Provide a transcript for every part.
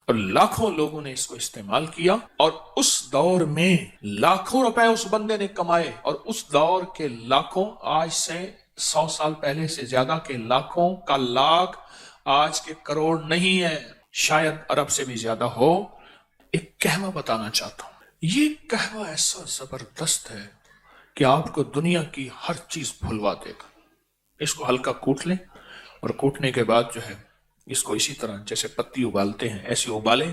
اور लाखों लोगों ने इसको इस्तेमाल किया, और उस दौर में लाखों रुपए उस बंदे ने कमाए, और उस दौर के लाखों, आज से 100 साल पहले से ज्यादा के लाखों का लाख आज के करोड़ नहीं है, शायद अरब से भी ज्यादा हो। एक कहवा बताना चाहता हूं। ये कहवा ऐसा जबरदस्त है कि आपको दुनिया की हर चीज भुलवा देगा। इसको हल्का कूट लें, और कूटने के बाद जो है इसको इसी तरह जैसे पत्ती उबालते हैं ऐसे उबाले,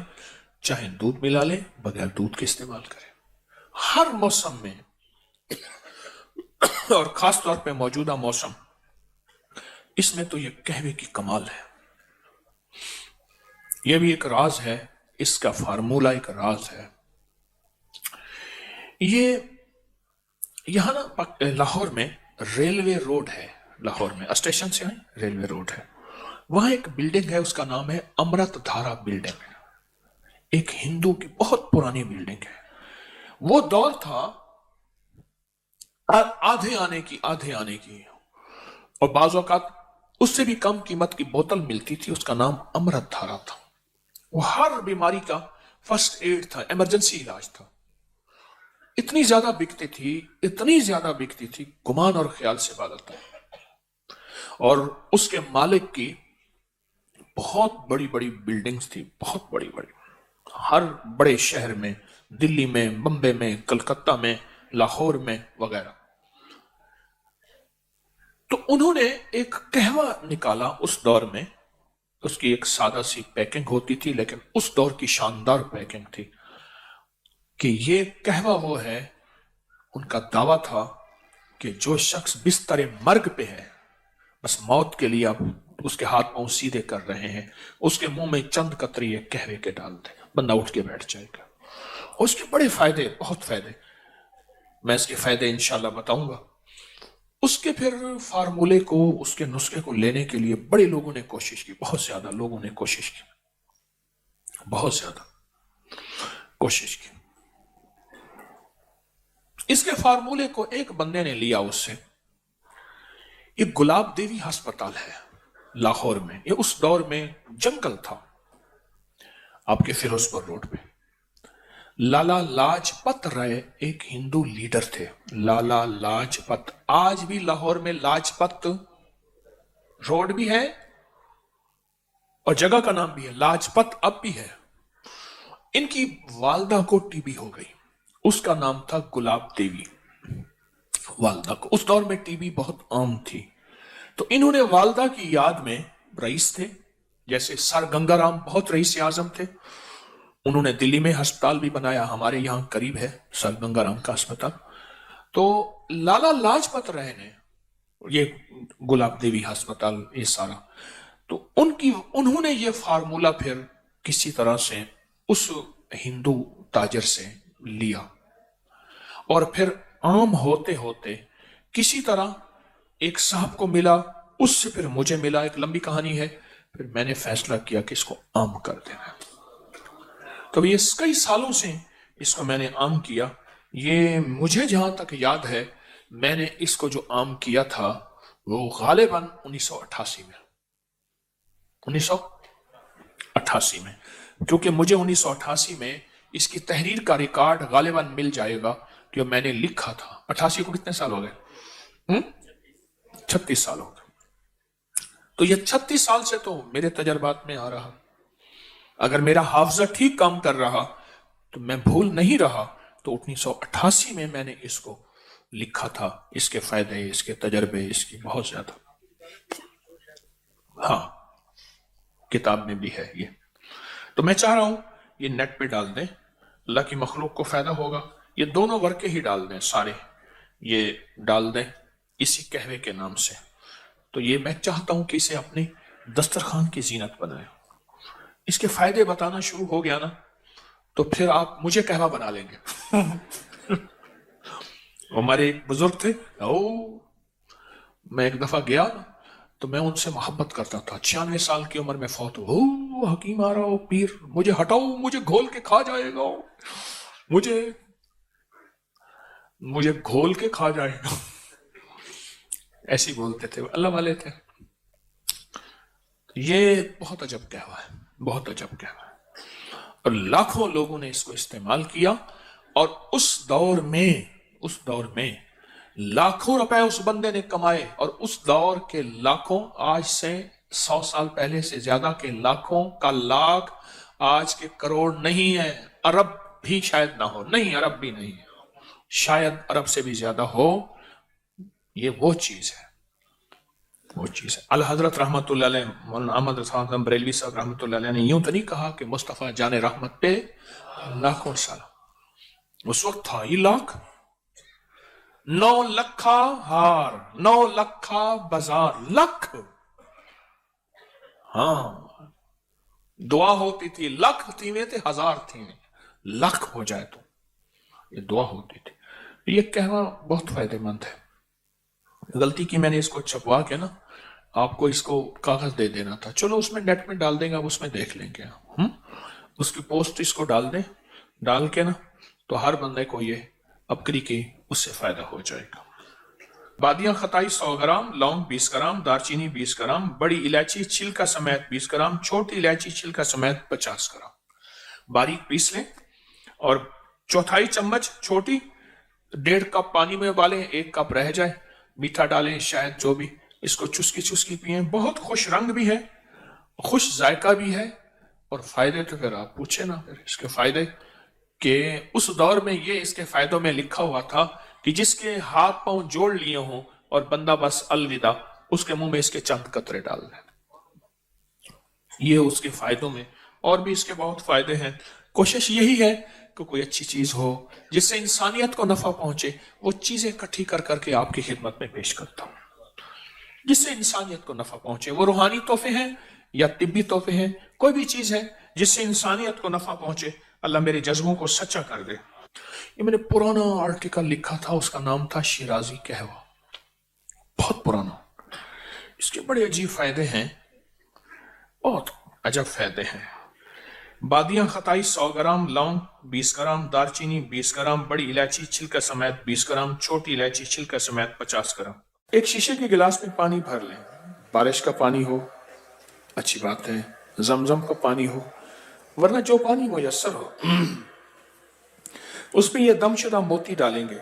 चाहे दूध मिला ले, बगैर दूध के इस्तेमाल करें हर मौसम में, और खास तौर पे मौजूदा मौसम, इसमें तो ये कहवे की कमाल है। ये भी एक राज है, इसका फार्मूला एक राज है। ये यहां ना लाहौर में रेलवे रोड है, लाहौर में स्टेशन से आए रेलवे रोड है, वहां एक बिल्डिंग है, उसका नाम है अमृत धारा बिल्डिंग। एक हिंदू की बहुत पुरानी बिल्डिंग है। वो दौर था आधे आने की, और बाज़ औक़ात उससे भी कम कीमत की बोतल मिलती थी, उसका नाम अमृत धारा था। वो हर बीमारी का फर्स्ट एड था, इमरजेंसी इलाज था। इतनी ज्यादा बिकती थी, गुमान और ख्याल से बात था। और उसके मालिक की बहुत बड़ी बड़ी बिल्डिंग्स थी, बहुत बड़ी बड़ी, हर बड़े शहर में, दिल्ली में, बम्बे में, कलकत्ता में, लाहौर में वगैरह। तो उन्होंने एक कहवा निकाला उस दौर में। उसकी एक सादा सी पैकिंग होती थी, लेकिन उस दौर की शानदार पैकिंग थी कि ये कहवा वो है। उनका दावा था कि जो शख्स बिस्तर मर्ग पे है, बस मौत के लिए आप उसके हाथ पांव सीधे कर रहे हैं, उसके मुंह में चंद कतरी कहवे के डाल दे, बंदा उठ के बैठ जाएगा। और उसके बड़े फायदे, बहुत फायदे, मैं इसके फायदे इंशाल्लाह बताऊंगा। उसके फिर फार्मूले को, उसके नुस्खे को लेने के लिए बड़े लोगों ने कोशिश की, बहुत ज्यादा लोगों ने कोशिश की, बहुत ज्यादा कोशिश की। इसके फार्मूले को एक बंदे ने लिया उससे। ये गुलाब देवी अस्पताल है लाहौर में, ये उस दौर में जंगल था, आपके फिरोजपुर रोड पे। लाला लाजपत राय एक हिंदू लीडर थे, लाला लाजपत। आज भी लाहौर में लाजपत रोड भी है और जगह का नाम भी है, लाजपत अब भी है। इनकी वालदा को टीबी हो गई, उसका नाम था गुलाब देवी वालदा को। उस दौर में टीबी बहुत आम थी, तो इन्होंने वालदा की याद में, रईस थे जैसे सर गंगाराम, बहुत रईस आजम थे, उन्होंने दिल्ली में अस्पताल भी बनाया, हमारे यहां करीब है सर गंगाराम का अस्पताल। तो लाला लाजपत राय ने ये गुलाब देवी अस्पताल, ये सारा, तो उन्होंने ये फार्मूला फिर किसी तरह से उस हिंदू ताजर से लिया, और फिर आम होते होते किसी तरह एक साहब को मिला, उससे फिर मुझे मिला, एक लंबी कहानी है। फिर मैंने फैसला किया कि इसको आम कर देना। तो ये कई सालों से इसको मैंने आम किया। ये मुझे जहां तक याद है, मैंने इसको जो आम किया था वो गालिबन 1988 में, 1988 में, क्योंकि मुझे 1988 में इसकी तहरीर का रिकॉर्ड गालिबन मिल जाएगा जो मैंने लिखा था। 88 को कितने साल हो गए? 36 साल हो गए। तो ये 36 साल से तो मेरे तजर्बात में आ रहा। अगर मेरा हाफजा ठीक काम कर रहा तो मैं भूल नहीं रहा, तो 1988 में मैंने इसको लिखा था। इसके फायदे, इसके तजर्बे, इसकी बहुत ज्यादा, हाँ, किताब में भी है ये। तो मैं चाह रहा हूं ये नेट पे डाल दें, अल्लाह की मखलूक को फायदा होगा। ये दोनों वर्के ही डाल दें, सारे ये डाल दें इसी कहवे के नाम से। तो ये मैं चाहता हूं कि इसे अपने दस्तरखान की जीनत बनाए। इसके फायदे बताना शुरू हो गया ना, तो फिर आप मुझे कहवा बना लेंगे। हमारे एक बुजुर्ग थे, मैं एक दफा गया ना, तो मैं उनसे मोहब्बत करता था। 96 साल की उम्र में फौत हो, हकीम आ रहा हो, पीर, मुझे हटाओ, मुझे घोल के खा जाएगा, मुझे घोल के खा जाएगा, ऐसे बोलते थे, अल्लाह वाले थे। ये बहुत अजब कहवा है, बहुत अजब कहवा है। اور लाखों लोगों ने इसको इस्तेमाल किया। और उस दौर में लाखों रुपए उस बंदे ने कमाए। और उस दौर के लाखों, आज से 100 साल पहले से ज्यादा के लाखों का लाख आज के करोड़ नहीं है, अरब भी शायद ना हो, नहीं अरब भी नहीं है, शायद अरब से भी ज्यादा हो। ये वो चीज है, वो चीज है। अल हजरत रहमतुल्लाह अलैह मौलाना अहमद रज़ा बरेलवी साहब रहमतुल्लाह अलैह ने यूं तो नहीं कहा कि मुस्तफ़ा जाने रहमत पे लाखों साल। उस वक्त था ही लाख, 9 लखा हार, 9 लखा बाजार, लख। हाँ, दुआ होती थी, लख थी थे, हजार थी, लख हो जाए तो ये दुआ होती थी। ये कहना बहुत फायदेमंद है। गलती की मैंने इसको छपवा के ना आपको इसको कागज दे देना था। चलो उसमें नेट में डाल देंगे, आप उसमें देख लेंगे। उसकी पोस्ट इसको डाल दें, डाल के ना तो हर बंदे को ये अबकरी की उससे फायदा हो जाएगा। बादियां खताई 100 ग्राम, लौंग 20 ग्राम, दारचीनी 20 ग्राम, बड़ी इलायची छिलका समेत 20 ग्राम, छोटी इलायची छिलका समेत 50 ग्राम बारीक पीस लें। और चौथाई चम्मच छोटी 1.5 कप पानी में उबालें, 1 कप रह जाए, मीठा डालें शायद, जो भी, इसको चुस्की चुस्की पिएं। बहुत खुश रंग भी है, खुश जायका भी है। और फायदे तो फिर आप पूछे ना, फिर इसके फायदे कि उस दौर में ये इसके फायदों में लिखा हुआ था कि जिसके हाथ पांव जोड़ लिए हों और बंदा बस अलविदा, उसके मुंह में इसके चंद कतरे डाल दें। ये उसके फायदों में, और भी इसके बहुत फायदे हैं। कोशिश यही है कि कोई अच्छी चीज हो जिससे इंसानियत को नफा पहुंचे, वो चीजें इकट्ठी कर करके आपकी खिदमत में पेश करता हूं जिससे इंसानियत को नफा पहुंचे। वो रूहानी तोहफे हैं या तिब्बी तोहफे हैं, कोई भी चीज है जिससे इंसानियत को नफा पहुंचे, अल्लाह मेरे जज्बों को सच्चा कर दे। ये मैंने पुराना आर्टिकल लिखा था, उसका नाम था शिराजी कहवा, बहुत पुराना। इसके बड़े अजीब फायदे हैं, बहुत अजब फायदे हैं। बादियां खताई 100 ग्राम, लौंग 20 ग्राम, दारचीनी 20 ग्राम, बड़ी इलायची छिलका समेत 20 ग्राम, छोटी इलायची छिलका समेत 50 ग्राम। एक शीशे के गिलास में पानी भर लें। बारिश का पानी हो, अच्छी बात है, जमजम का पानी हो, वरना जो पानी मुयस्सर हो। उसमें यह दमशुदा मोती डालेंगे।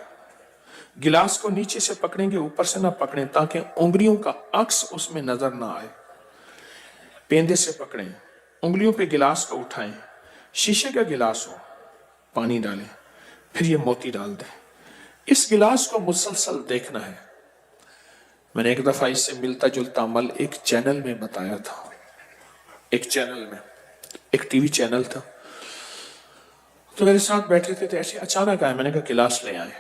गिलास को नीचे से पकड़ेंगे, ऊपर से ना पकड़ें, ताकि उंगलियों का अक्स उसमें नजर ना आए। पेंदे से पकड़ें, उंगलियों पे गिलास को उठाएं, शीशे का गिलास हो, पानी डालें, फिर ये मोती डाल दें। इस गिलास को मुसलसल देखना है। मैंने एक दफा इससे मिलता जुलता अमल एक चैनल में बताया था, एक चैनल में, एक टीवी चैनल था, तो मेरे साथ बैठे थे, तो ऐसे अचानक आए, मैंने कहा गिलास ले आए,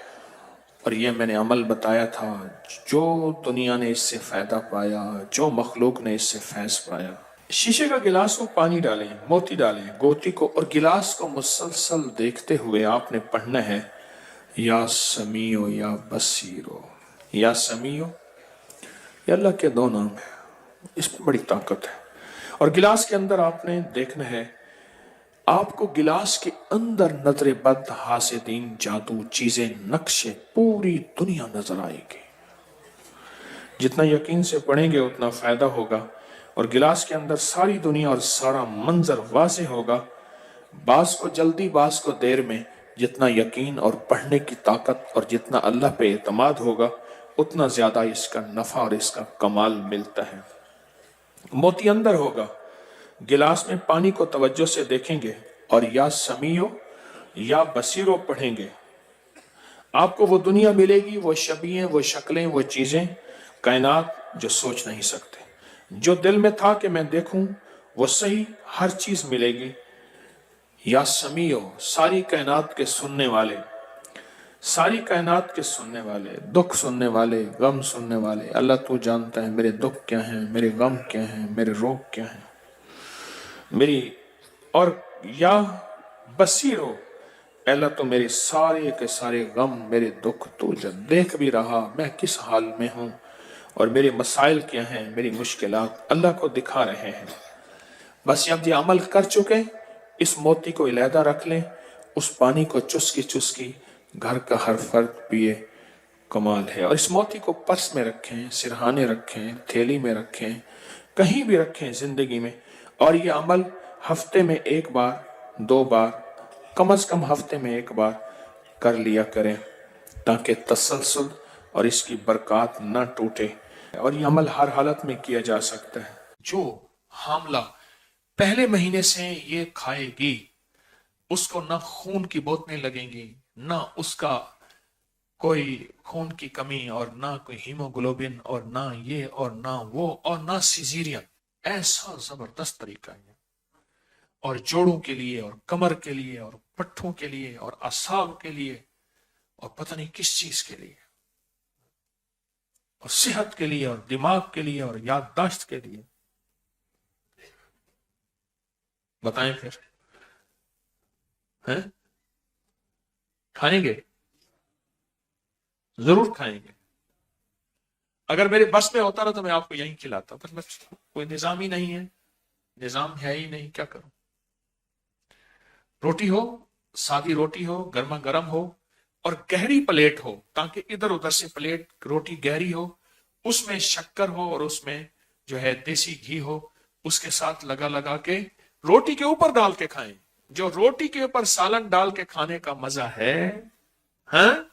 और ये मैंने अमल बताया था। जो दुनिया ने इससे फायदा पाया, जो मखलूक ने इससे फैज पाया। शीशे का गिलास को पानी डालें, मोती डालें, गोती को, और गिलास को मुसलसल देखते हुए आपने पढ़ना है, या समीओ या बसीरो। या समीओ, ये अल्लाह के 2 नाम है, इसमें बड़ी ताकत है। और गिलास के अंदर आपने देखना है, आपको गिलास के अंदर नजर बद, हासिदीन, जादू, चीजें, नक्शे, पूरी दुनिया नजर आएगी। जितना यकीन से पढ़ेंगे उतना फायदा होगा। और गिलास के अंदर सारी दुनिया और सारा मंजर वाज़ेह होगा। बास को जल्दी, बास को देर में। जितना यकीन और पढ़ने की ताकत और जितना अल्लाह पे एतमाद होगा, उतना ज्यादा इसका नफा और इसका कमाल मिलता है। मोती अंदर होगा। गिलास में पानी को तवज्जो से देखेंगे और या समीओ या बसीरो पढ़ेंगे, आपको वो दुनिया मिलेगी, वो शबीहें, वो शक्लें, वो चीजें, कायनात जो सोच नहीं सकते। जो दिल में था कि मैं देखूं, वो सही हर चीज मिलेगी। या समीओ, सारी कायनात के सुनने वाले, सारी कायनात के सुनने वाले, दुख सुनने वाले, गम सुनने वाले। अल्लाह तू जानता है मेरे दुख क्या हैं, मेरे गम क्या हैं, मेरे रोग क्या हैं, मेरी। और या बसीरो, अल्लाह तो मेरे सारे के सारे गम, मेरे दुख तू जब देख भी रहा, मैं किस हाल में हूँ और मेरे मसाइल क्या हैं, मेरी मुश्किलात अल्लाह को दिखा रहे हैं। बस जब ये अमल कर चुके, इस मोती को अलहदा रख लें, उस पानी को चुस्की चुस्की घर का हर फर्द पिए, कमाल है। और इस मोती को पर्स में रखें, सिरहाने रखें, थैली में रखें, कहीं भी रखें जिंदगी में। और ये अमल हफ्ते में 1 बार 2 बार, कम से कम हफ्ते में 1 बार कर लिया करें, ताकि तसलसल और इसकी बरकत न टूटे। और ये अमल हर हालत में किया जा सकता है। जो हामला पहले महीने से ये खाएगी, उसको ना खून की बोतलें लगेंगी, ना उसका कोई खून की कमी, और ना कोई हीमोग्लोबिन, और ना ये और ना वो, और ना सिजेरियन। ऐसा जबरदस्त तरीका है। और जोड़ों के लिए, और कमर के लिए, और पट्ठों के लिए, और असाब के लिए, और पता नहीं किस चीज के लिए, और सेहत के लिए, और दिमाग के लिए, और याददाश्त के लिए। बताएं फिर, हैं? खाएंगे? जरूर खाएंगे। अगर मेरे बस में होता ना तो मैं आपको यहीं खिलाता, पर बस कोई निजाम ही नहीं है, निजाम है ही नहीं, क्या करूं। रोटी हो, सादी रोटी हो, गर्मा गर्म हो, और गहरी प्लेट हो, ताकि इधर उधर से प्लेट रोटी गहरी हो, उसमें शक्कर हो, और उसमें जो है देसी घी हो, उसके साथ लगा लगा के रोटी के ऊपर डाल के खाएं। जो रोटी के ऊपर सालन डाल के खाने का मजा है, हैं?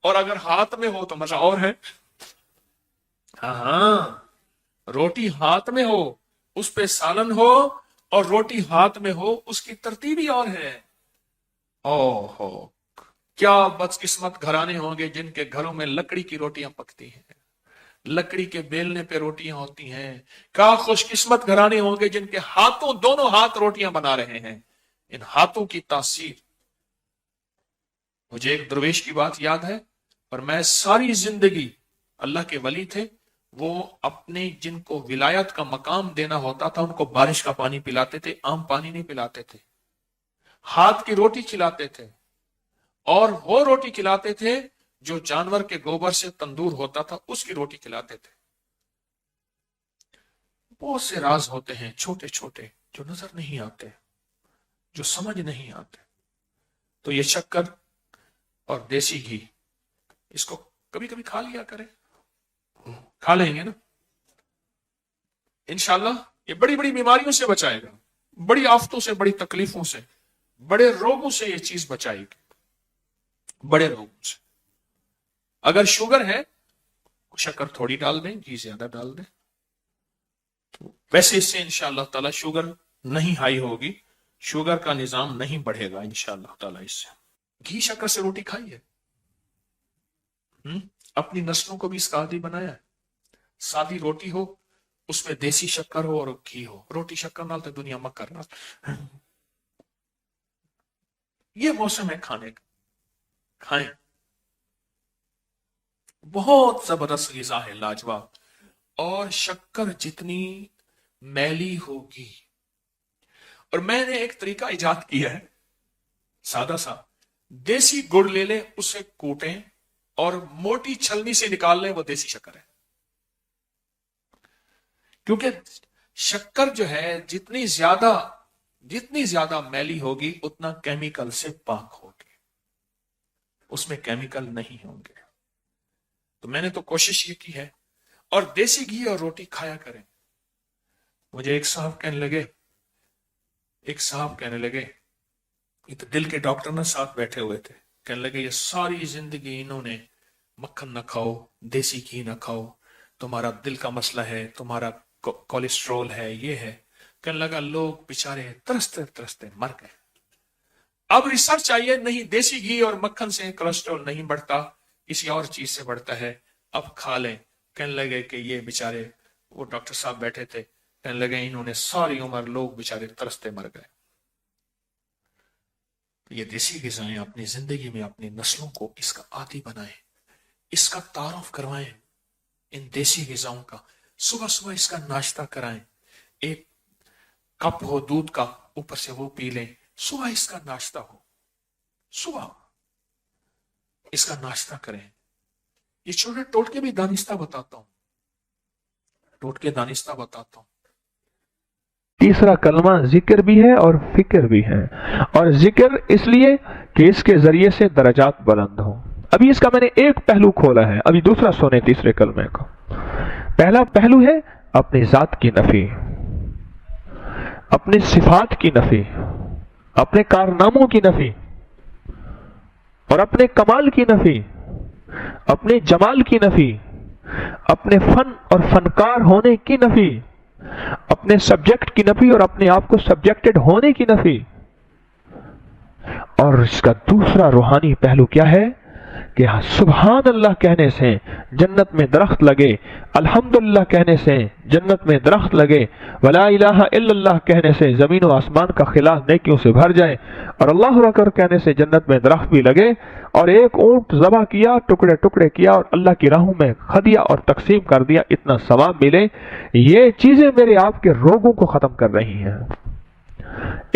और अगर हाथ में हो तो मजा और है। हाँ, रोटी हाथ में हो, उस पे सालन हो, और रोटी हाथ में हो, उसकी तरतीब ही और है। ओहो, क्या बदकिस्मत घराने होंगे जिनके घरों में लकड़ी की रोटियां पकती हैं, लकड़ी के बेलने पे रोटियां होती हैं। क्या खुशकिस्मत घराने होंगे जिनके हाथों, दोनों हाथ रोटियां बना रहे हैं। इन हाथों की तासीर। मुझे एक दरवेश की बात याद है, और मैं सारी जिंदगी, अल्लाह के वली थे, वो अपने जिनको विलायत का मकाम देना होता था उनको बारिश का पानी पिलाते थे, आम पानी नहीं पिलाते थे। हाथ की रोटी खिलाते थे, और वो रोटी खिलाते थे जो जानवर के गोबर से तंदूर होता था, उसकी रोटी खिलाते थे। बहुत से राज होते हैं छोटे छोटे, जो नजर नहीं आते, जो समझ नहीं आते। तो ये शक्कर और देसी घी, इसको कभी कभी खा लिया करें। खा लेंगे ना इंशाल्लाह। ये बड़ी बड़ी बीमारियों से बचाएगा, बड़ी आफतों से, बड़ी तकलीफों से, बड़े रोगों से ये चीज बचाएगी, बड़े रोगों से। अगर शुगर है, शक्कर थोड़ी डाल दें, घी ज्यादा डाल दें। तो वैसे इससे इंशाअल्लाह ताला शुगर नहीं हाई होगी, शुगर का निजाम नहीं बढ़ेगा इंशाअल्लाह ताला इससे। घी शक्कर से रोटी खाइए। अपनी नस्लों को भी इसका आदी बनाया है। सादी रोटी हो, उसमें देसी शक्कर हो और घी हो। रोटी शक्कर नाल तो दुनिया मक्कर नाल। ये मौसम है खाने का, खाएं। बहुत जबरदस्त ग़िज़ा है, लाजवाब। और शक्कर जितनी मैली होगी, और मैंने एक तरीका इजाद किया है, सादा सा। देसी गुड़ ले ले, उसे कूटें, और मोटी छलनी से निकाल लें, वो देसी शक्कर है। क्योंकि शक्कर जो है जितनी ज्यादा मैली होगी, उतना केमिकल से पाक होगी, उसमें केमिकल नहीं होंगे। तो मैंने तो कोशिश ये की है। और देसी घी और रोटी खाया करें। मुझे एक साहब कहने लगे, ये तो दिल के डॉक्टर ना साथ बैठे हुए थे, कहने लगे ये सारी जिंदगी इन्होंने मक्खन ना खाओ, देसी घी ना खाओ, तुम्हारा दिल का मसला है, तुम्हारा कोलेस्ट्रॉल है, ये है। कहने लगा लोग बेचारे तरसते तरसते मर गए। अब रिसर्च चाहिए, नहीं देसी घी और मक्खन से कोलेस्ट्रॉल नहीं बढ़ता, किसी और चीज से बढ़ता है, अब खा लें। कहने लगे कि ये बेचारे, वो डॉक्टर साहब बैठे थे, कहने लगे इन्होंने सारी उम्र लोग बेचारे तरसते मर गए। ये देसी ग़िज़ाएं अपनी जिंदगी में अपनी नस्लों को इसका आदी बनाएं, इसका तारुफ करवाएं, इन देसी ग़िज़ाओं का। सुबह सुबह इसका नाश्ता कराएं, एक कप हो दूध का, ऊपर से वो पी लें, सुबह इसका नाश्ता हो, सुबह इसका नाश्ता करें। ये छोटे टोटके भी दानिस्ता बताता हूं, टोटके दानिस्ता बताता हूं। तीसरा कलमा जिक्र भी है और फिक्र भी है। और जिक्र इसलिए कि इसके जरिए से दर्जात बुलंद हो। अभी इसका मैंने एक पहलू खोला है, अभी दूसरा सुने तीसरे कलमे का। पहला पहलू है अपनी जात की नफी, अपनी सिफात की नफी, اپنے کارناموں کی نفی اور اپنے کمال کی نفی، اپنے جمال کی نفی، اپنے فن اور فنکار ہونے کی نفی، اپنے سبجیکٹ کی نفی اور اپنے آپ کو سبجیکٹڈ ہونے کی نفی۔ اور اس کا دوسرا روحانی پہلو کیا ہے کہ سبحان اللہ کہنے سے جنت میں درخت لگے، الحمدللہ کہنے سے جنت میں درخت لگے، ولا الہ الا اللہ کہنے سے زمین و آسمان کا خلا نیکیوں سے بھر جائے، اور اللہ اکبر کہنے سے جنت میں درخت بھی لگے، اور ایک اونٹ ذبح کیا، ٹکڑے ٹکڑے کیا اور اللہ کی راہوں میں کھدیا اور تقسیم کر دیا، اتنا ثواب ملے۔ یہ چیزیں میرے آپ کے روگوں کو ختم کر رہی ہیں۔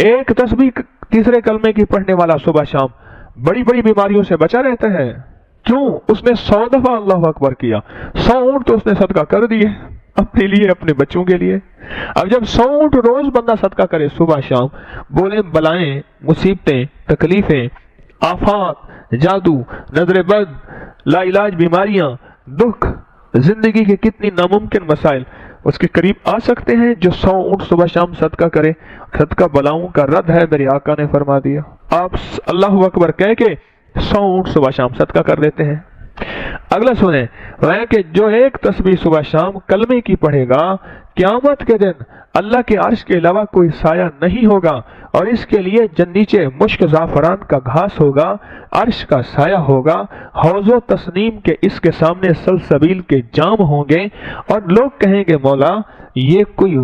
ایک تسبیح تیسرے کلمے کی پڑھنے والا صبح شام بڑی بڑی بیماریوں سے بچا رہتا ہے۔ کیوں؟ اس نے 100 دفعہ اللہ اکبر کیا، 100 اونٹ تو اس نے صدقہ کر دیے اپنے لیے، اپنے بچوں کے لیے۔ اب جب 100 اونٹ روز بندہ صدقہ کرے صبح شام، بولے بلائیں، مصیبتیں، تکلیفیں، آفات، جادو، نظر بد، لا علاج بیماریاں، دکھ، زندگی کے کتنی ناممکن مسائل اس کے قریب آ سکتے ہیں جو 100 اونٹ صبح شام صدقہ کرے۔ صدقہ بلاؤں کا رد ہے، میرے آقا نے فرما دیا۔ آپ اللہ اکبر کہہ کے 100 اونٹ صبح شام صدقہ کر لیتے ہیں۔ اگلا سنیں، وہ کہ جو ایک تسبیح صبح شام کلمے کی پڑھے گا، قیامت کے دن اللہ کے عرش کے علاوہ کوئی سایہ نہیں ہوگا، اور اس کے لیے نیچے مشک زعفران کا گھاس ہوگا، عرش کا سایہ ہوگا، حوض و تسنیم کے اس کے سامنے سلسبیل کے جام ہوں گے، اور لوگ کہیں گے مولا یہ کوئی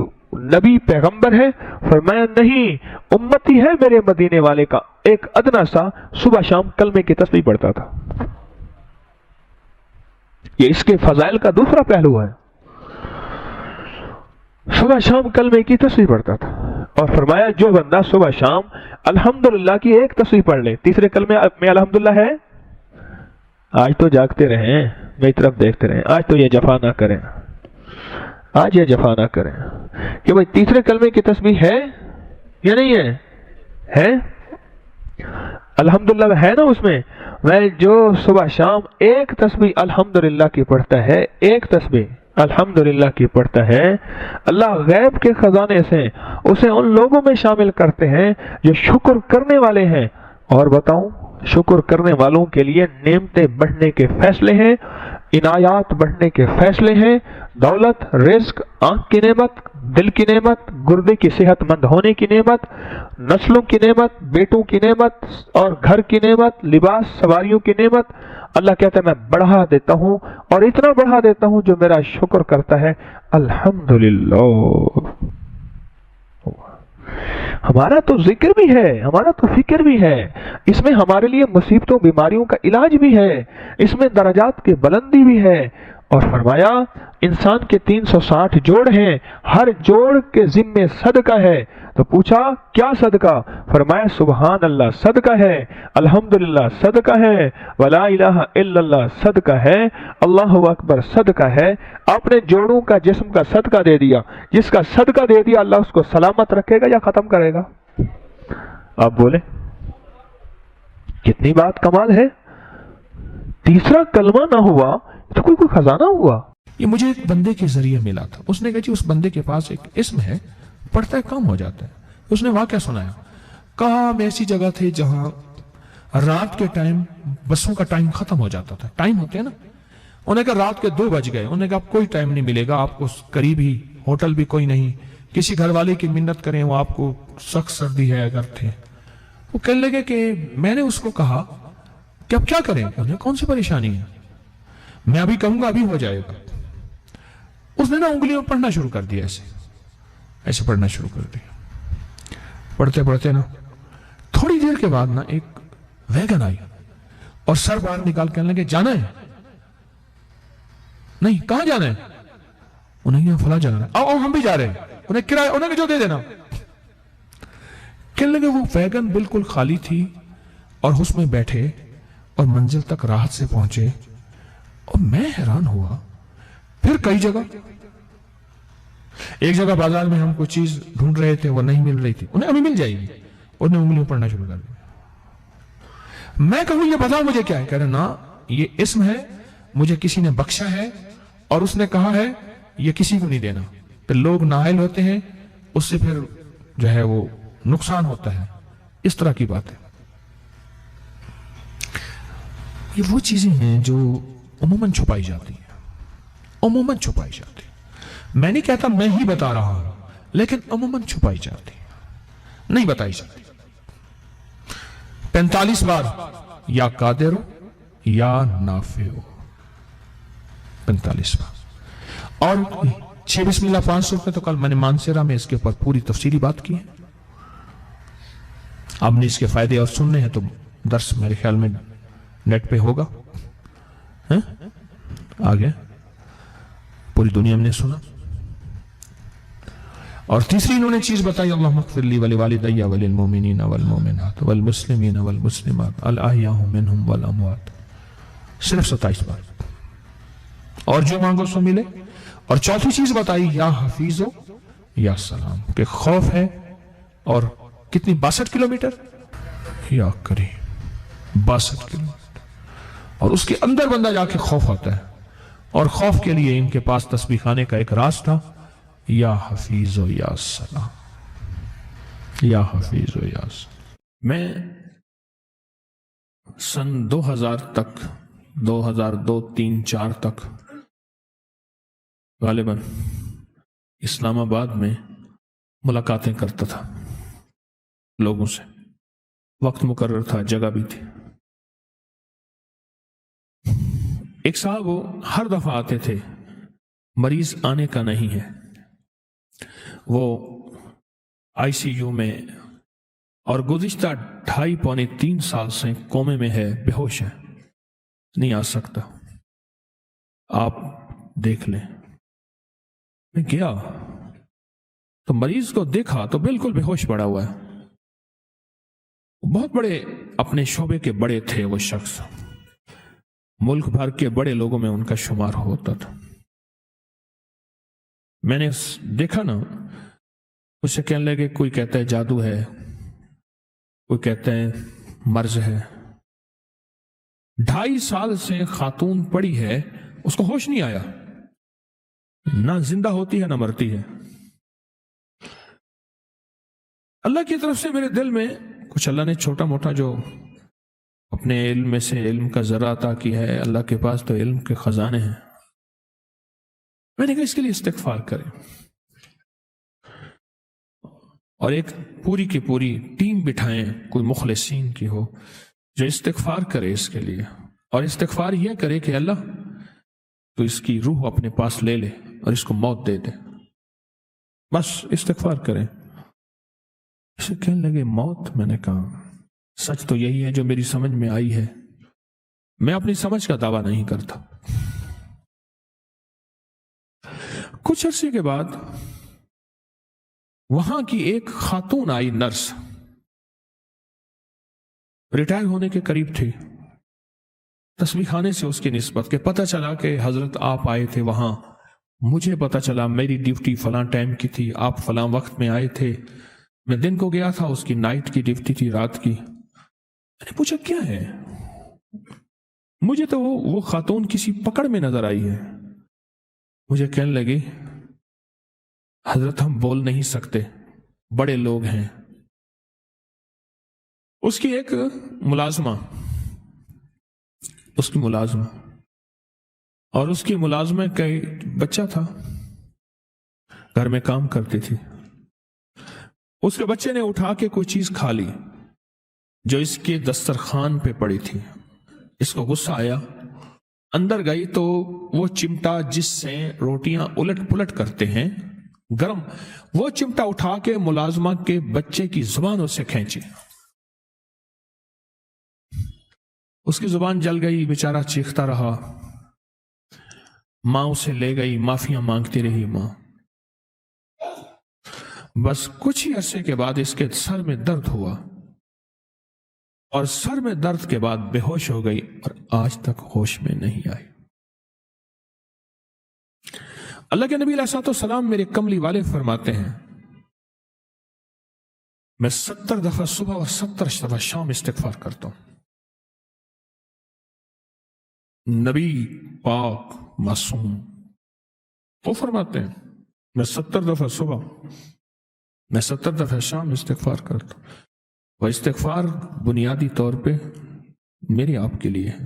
نبی پیغمبر ہے؟ فرمایا نہیں، امتی ہے میرے مدینے والے کا ایک ادنا سا صبح شام کلمے کی تسبیح پڑھتا تھا۔ یہ اس کے فضائل کا دوسرا پہلو ہے، صبح شام کلمے کی تسبیح پڑھتا تھا، اور فرمایا جو بندہ صبح شام الحمدللہ کی ایک تسبیح پڑھ لے، تیسرے کلمے میں الحمدللہ ہے، آج تو جاگتے رہیں، میری طرف دیکھتے رہیں، آج تو یہ جفا نہ کریں، آج یہ جفا نہ کریں کہ بھئی تیسرے کلمے کی تسبیح ہے یا نہیں ہے؟ ہے الحمدللہ ہے نا اس میں؟ میں جو صبح شام ایک تسبیح الحمدللہ کی پڑھتا ہے، ایک تسبیح الحمدللہ کی پڑھتا ہے، اللہ غیب کے خزانے سے اسے ان لوگوں میں شامل کرتے ہیں جو شکر کرنے والے ہیں۔ اور بتاؤں، شکر کرنے والوں کے لیے نعمتیں بڑھنے کے فیصلے ہیں، عنایات بڑھنے کے فیصلے ہیں، دولت، رزق، آنکھ کی نعمت، دل کی نعمت، گردے کی صحت مند ہونے کی نعمت، نسلوں کی نعمت، بیٹوں کی نعمت، اور گھر کی نعمت، لباس، سواریوں کی نعمت۔ اللہ کہتا ہے میں بڑھا دیتا ہوں، اور اتنا بڑھا دیتا ہوں جو میرا شکر کرتا ہے الحمدللہ۔ ہمارا تو ذکر بھی ہے، ہمارا تو فکر بھی ہے، اس میں ہمارے لیے مصیبتوں بیماریوں کا علاج بھی ہے، اس میں درجات کی بلندی بھی ہے۔ اور فرمایا انسان کے 360 جوڑ ہیں، ہر جوڑ کے ذمے صدقہ ہے۔ تو پوچھا کیا صدقہ؟ فرمایا سبحان اللہ صدقہ ہے، الحمدللہ صدقہ ہے، ولا الہ الا اللہ صدقہ ہے، اللہ اکبر صدقہ ہے۔ آپ نے جوڑوں کا جسم کا صدقہ دے دیا، جس کا صدقہ دے دیا اللہ اس کو سلامت رکھے گا یا ختم کرے گا؟ آپ بولیں، کتنی بات کمال ہے۔ تیسرا کلمہ نہ ہوا تو کوئی خزانہ ہوا۔ یہ مجھے ایک بندے کے ذریعے ملا تھا، اس نے کہا جی اس بندے کے پاس ایک اسم ہے، پڑھتا ہے کام ہو جاتا ہے۔ اس نے واقعہ سنایا، کہا ہم ایسی جگہ تھے جہاں رات کے ٹائم بسوں کا ٹائم ختم ہو جاتا تھا، ٹائم ہوتے ہیں نا، انہوں نے کہا رات کے 2 بج گئے، انہوں نے کہا کوئی ٹائم نہیں ملے گا آپ کو، قریب ہی ہوٹل بھی کوئی نہیں، کسی گھر والے کی منت کریں وہ آپ کو سخت سردی ہے اگر تھے۔ وہ کہنے لگے کہ میں نے اس کو کہا کہ اب کیا کریں، انہیں کون سی پریشانی ہے، میں ابھی کہوں گا ابھی ہو جائے گا۔ اس نے نا انگلیوں پڑھنا شروع کر دیا، ایسے پڑھنا شروع کر دیا، پڑھتے پڑھتے نا تھوڑی دیر کے بعد نا ایک ویگن آئی اور سر باہر نکال کے کہنے لگے جانا ہے؟ نہیں، کہاں جانا ہے؟ انہیں کہا فلاں جانا ہے، آؤ ہم بھی جا رہے ہیں، انہیں کرایہ انہیں کہ جو دے دینا۔ کہنے لگے وہ ویگن بالکل خالی تھی اور اس میں بیٹھے اور منزل تک راحت سے پہنچے، اور میں حیران ہوا۔ پھر کئی جگہ، ایک جگہ بازار میں ہم کوئی چیز ڈھونڈ رہے تھے وہ نہیں مل رہی تھی، انہیں ابھی مل جائے گی، انہیں انگلیوں پڑھنا شروع کر دیا۔ میں کہوں یہ بتاؤ مجھے کیا ہے، کہہ رہے نا یہ اسم ہے، مجھے کسی نے بخشا ہے اور اس نے کہا ہے یہ کسی کو نہیں دینا، پھر لوگ نااہل ہوتے ہیں، اس سے پھر جو ہے وہ نقصان ہوتا ہے، इस तरह की बातें। ये वो चीजें हैं जो अमूमन छुपाई जाती हैं, अमूमन छुपाई जाती है। मैं नहीं कहता मैं ही बता रहा हूं, लेकिन अमूमन छुपाई जाती है, नहीं बताई जाती। 45 बार या कादिर या नाफे हो, 45 बार। और 6 बिस्मिल्लाह 500 रुपए तो कल मैंने मानसेरा में इसके ऊपर पूरी तफसीली बात की है। आपने इसके फायदे और सुनने हैं तो दर्स मेरे ख्याल में नेट पे होगा, है? आगे पूरी दुनिया में सुना। और तीसरी इन्होंने चीज बताई, अल्लाहुम्मा इग़फिरली व लिवालिदैया व लिलमुमिनीना वल मुमिनात वल मुस्लिमीना वल मुस्लिमात अल अहयाउ मिनहुम वल अमवात, सिर्फ 27 बार। और जो मांगो सो मिले। और चौथी चीज बताई, या हफीजो या सलाम, के खौफ है। और कितनी, 62 किलोमीटर या करीब 62 किलोमीटर। और उसके अंदर बंदा जाके खौफ आता है। और खौफ के लिए इनके पास तस्बीह खाने का एक राज था, या हफीजो या सलाम, या हफीजो या सलाम। मैं सन 2000 तक, 2002, 3, 4 तक गालिबन इस्लामाबाद में मुलाकातें करता था लोगों से। वक्त मुकर्रर था, जगह भी थी। एक साहब वो हर दफा आते थे, मरीज आने का नहीं है, वो आईसीयू में और गुज़िश्ता 2.5-3 साल से कोमे में है, बेहोश है, नहीं आ सकता, आप देख लें। मैं गया तो मरीज को देखा तो बिल्कुल बेहोश पड़ा हुआ है। बहुत बड़े अपने शोबे के बड़े थे वो शख्स, मुल्क भर के बड़े लोगों में उनका शुमार होता था। मैंने देखा ना, उससे कहने लगे, कोई कहता है जादू है, कोई कहता है मर्ज है। 2.5 साल से खातून पड़ी है, उसको होश नहीं आया, ना जिंदा होती है ना मरती है। अल्लाह की तरफ से मेरे दिल में कुछ, अल्लाह ने छोटा मोटा जो अपने इल्म में से इल्म का जरा अता किया है, अल्लाह के पास तो इल्म के खजाने हैं। मैंने कहा इसके लिए इस्तिग़फ़ार करें, और एक पूरी की पूरी टीम बिठाएं, कोई मुखलिसीन की हो, जो इस्तिग़फ़ार करे इसके लिए। और इस्तिग़फ़ार यह करे कि अल्लाह तो इसकी रूह अपने पास ले ले और इसको मौत दे दे, बस इस्तिग़फ़ार करें। इसे कहने लगे मौत। मैंने कहा सच तो यही है जो मेरी समझ में आई है, मैं अपनी समझ का दावा नहीं करता। कुछ अरसे के बाद वहां की एक खातून आई, नर्स, रिटायर होने के करीब थी। तस्बीह खाने से उसकी निस्बत के पता चला कि हजरत आप आए थे वहां, मुझे पता चला मेरी ड्यूटी फलां टाइम की थी, आप फलां वक्त में आए थे, मैं दिन को गया था, उसकी नाइट की ड्यूटी थी, रात की। मैंने पूछा क्या है, मुझे तो वो खातून किसी पकड़ में नजर आई है। मुझे कहने लगी हजरत हम बोल नहीं सकते, बड़े लोग हैं। उसकी एक मुलाजमा, और उसकी मुलाजमा का बच्चा था, घर में काम करती थी। उसके बच्चे ने उठा के कोई चीज खा ली जो इसके दस्तरखान पे पड़ी थी। इसको गुस्सा आया, अंदर गई तो वो चिमटा जिससे रोटियां उलट पुलट करते हैं गरम, वो चिमटा उठा के मुलाजमा के बच्चे की जुबान से खींची। उसकी जुबान जल गई, बेचारा चीखता रहा। मां उसे ले गई, माफियां मांगती रही मां। बस कुछ ही अरसे के बाद इसके सर में दर्द हुआ, और सर में दर्द के बाद बेहोश हो गई और आज तक होश में नहीं आई। अल्लाह के नबी अलैहिस्सलाम मेरे कमली वाले फरमाते हैं, मैं 70 दफा सुबह और 70 दफा शाम इस्तिग़फ़ार करता हूं। नबी पाक मासूम वो फरमाते हैं, मैं 70 दफा सुबह, मैं 70 दफा शाम इस्तिग़फ़ार करता हूं। وہ استغفار بنیادی طور پہ میرے آپ کے لیے ہے،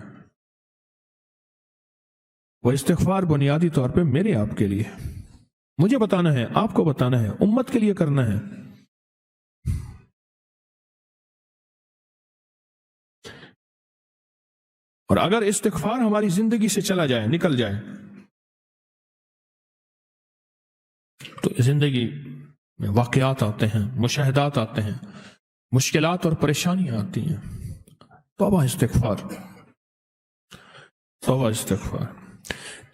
وہ استغفار بنیادی طور پہ میرے آپ کے لیے ہے، مجھے بتانا ہے، آپ کو بتانا ہے، امت کے لیے کرنا ہے۔ اور اگر استغفار ہماری زندگی سے چلا جائے، نکل جائے، تو زندگی میں واقعات آتے ہیں، مشاہدات آتے ہیں، مشکلات اور پریشانیاں آتی ہیں۔ توبہ استغفار، توبہ استغفار۔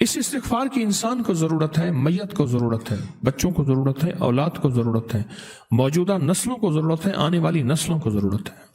اس استغفار کی انسان کو ضرورت ہے، میت کو ضرورت ہے، بچوں کو ضرورت ہے، اولاد کو ضرورت ہے، موجودہ نسلوں کو ضرورت ہے، آنے والی نسلوں کو ضرورت ہے۔